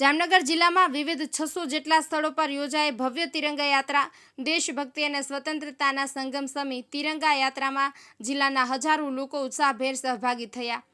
જામનગર જિલ્લામાં વિવિધ 600 જેટલા સ્થળો પર યોજાઈ ભવ્ય તિરંગા યાત્રા। દેશભક્તિ અને સ્વતંત્રતાના સંગમ સમી તિરંગા યાત્રામાં જિલ્લાના હજારો લોકો ઉત્સાહભેર સહભાગી થયા।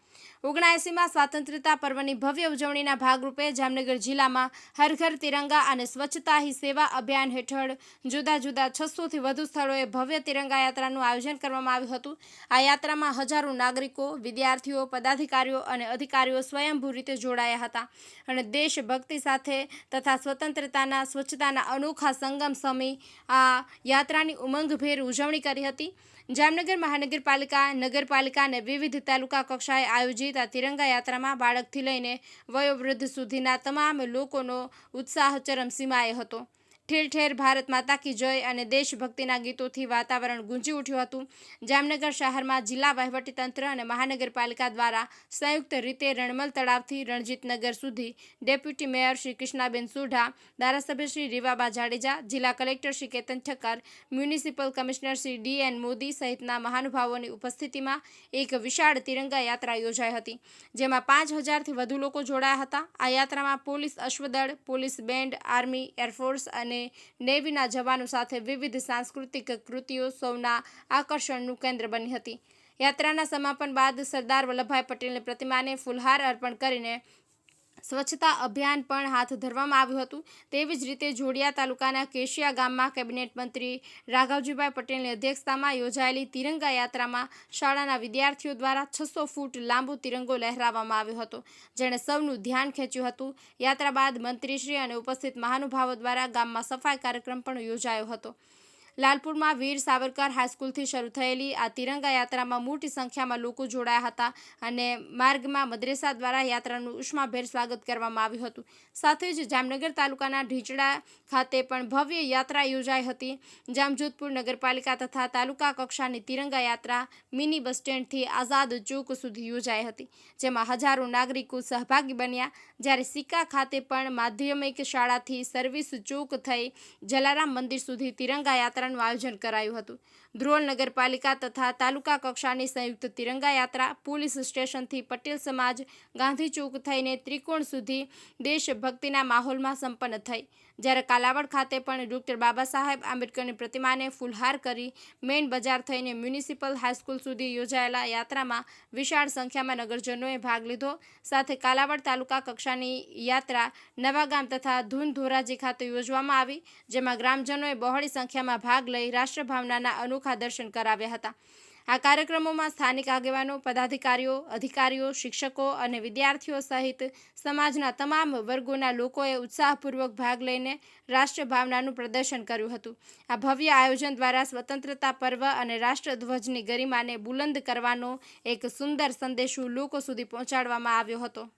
79માં સ્વાતંત્ર્યતા પર્વની ભવ્ય ઉજવણીના ભાગરૂપે જામનગર જિલ્લામાં હર ઘર તિરંગા અને સ્વચ્છતા હી સેવા અભિયાન હેઠળ જુદા જુદા 600થી વધુ સ્થળોએ ભવ્ય તિરંગા યાત્રાનું આયોજન કરવામાં આવ્યું હતું। આ યાત્રામાં હજારો નાગરિકો, વિદ્યાર્થીઓ, પદાધિકારીઓ અને અધિકારીઓ સ્વયંભૂ રીતે જોડાયા હતા અને દેશભક્તિ સાથે તથા સ્વતંત્રતાના સ્વચ્છતાના અનોખા સંગમ સમી આ યાત્રાની ઉમંગભેર ઉજવણી કરી હતી। જામનગર મહાનગરપાલિકા, નગરપાલિકા અને વિવિધ તાલુકા કક્ષાએ આયોજિત આ તિરંગા યાત્રામાં બાળકથી લઈને વયોવૃદ્ધ સુધીના તમામ લોકોનો ઉત્સાહ ચરમસીમાએ હતો। ઠેર ઠેર ભારત માતા કી જય અને દેશભક્તિના ગીતોથી વાતાવરણ ગુંજી ઉઠ્યું હતું। જામનગર શહેરમાં જિલ્લા વહીવટીતંત્ર અને મહાનગરપાલિકા દ્વારા સંયુક્ત રીતે રણમલ તળાવથી રણજીતનગર સુધી ડેપ્યુટી મેયર શ્રી કૃષ્ણાબેન સોઢા, ધારાસભ્ય શ્રી રીવાબા જાડેજા, જિલ્લા collector Shri Ketan Thakkar, municipal commissioner Shri D N. Modi સહિતના મહાનુભાવોની ઉપસ્થિતિમાં એક વિશાળ તિરંગા યાત્રા યોજાઈ હતી, જેમાં 5000થી વધુ લોકો જોડાયા હતા। આ યાત્રામાં પોલીસ અશ્વદળ, પોલીસ બેન્ડ, આર્મી, એરફોર્સ અને નેવીના જવાનો સાથે વિવિધ સાંસ્કૃતિક કૃતિઓ સૌના આકર્ષણનું કેન્દ્ર બની હતી। યાત્રાના સમાપન બાદ સરદાર વલ્લભભાઈ પટેલની પ્રતિમાને ફૂલહાર અર્પણ કરીને સ્વચ્છતા અભિયાન પણ હાથ ધરવામાં આવ્યું હતું। તેવી જ રીતે જોડિયા તાલુકાના કેશિયા ગામમાં કેબિનેટ મંત્રી રાઘવજીભાઈ પટેલની અધ્યક્ષતામાં યોજાયેલી તિરંગા યાત્રામાં શાળાના વિદ્યાર્થીઓ દ્વારા 600 ફૂટ લાંબો તિરંગો લહેરાવવામાં આવ્યો હતો, જેણે સૌનું ધ્યાન ખેંચ્યું હતું। યાત્રા બાદ મંત્રીશ્રી અને ઉપસ્થિત મહાનુભાવો દ્વારા ગામમાં સફાઈ કાર્યક્રમ પણ યોજાયો હતો। લાલપુરમાં વીર સાવરકર હાઈસ્કૂલથી શરૂ થયેલી આ તિરંગા યાત્રામાં મોટી સંખ્યામાં લોકો જોડાયા હતા અને માર્ગમાં મદ્રેસા દ્વારા યાત્રાનું ઉષ્માભેર સ્વાગત કરવામાં આવ્યું હતું। સાથે જ જામનગર તાલુકાના ઢીંચડા ખાતે પણ ભવ્ય યાત્રા યોજાઈ હતી। જામજોધપુર નગરપાલિકા તથા તાલુકા કક્ષાની તિરંગા યાત્રા મિની બસ સ્ટેન્ડથી આઝાદ ચોક સુધી યોજાઈ હતી, જેમાં હજારો નાગરિકો સહભાગી બન્યા। જ્યારે સિક્કા ખાતે પણ માધ્યમિક શાળાથી સર્વિસ ચોક થઈ જલારામ મંદિર સુધી તિરંગા યાત્રાનું આયોજન કરાયું હતું। ધ્રોલ નગરપાલિકા તથા તાલુકા કક્ષાની સંયુક્ત તિરંગા યાત્રા પોલીસ સ્ટેશનથી પટેલ સમાજ ગાંધી ચોક થઈને ત્રિકોણ સુધી દેશભક્તિના માહોલમાં સંપન્ન થઈ। જ્યારે કાલાવડ ખાતે પણ ડૉક્ટર બાબા સાહેબ આંબેડકરની પ્રતિમાને ફૂલહાર કરી મેઇન બજાર થઈને મ્યુનિસિપલ હાઈસ્કૂલ સુધી યોજાયેલા યાત્રામાં વિશાળ સંખ્યામાં નગરજનોએ ભાગ લીધો। સાથે કાલાવડ તાલુકા કક્ષાની યાત્રા નવાગામ તથા ધૂન ધોરાજી ખાતે યોજવામાં આવી, જેમાં ગ્રામજનોએ બહોળી સંખ્યામાં ભાગ લઈ રાષ્ટ્રભાવનાના અનોખા દર્શન કરાવ્યા હતા। આ કાર્યક્રમોમાં સ્થાનિક આગેવાનો, પદાધિકારીઓ, અધિકારીઓ, શિક્ષકો અને વિદ્યાર્થીઓ સહિત સમાજના તમામ વર્ગોના લોકોએ ઉત્સાહપૂર્વક ભાગ લઈને રાષ્ટ્રભાવનાનું પ્રદર્શન કર્યું હતું। આ ભવ્ય આયોજન દ્વારા સ્વતંત્રતા પર્વ અને રાષ્ટ્રધ્વજની ગરિમાને બુલંદ કરવાનો એક સુંદર સંદેશો લોકો સુધી પહોંચાડવામાં આવ્યો હતો।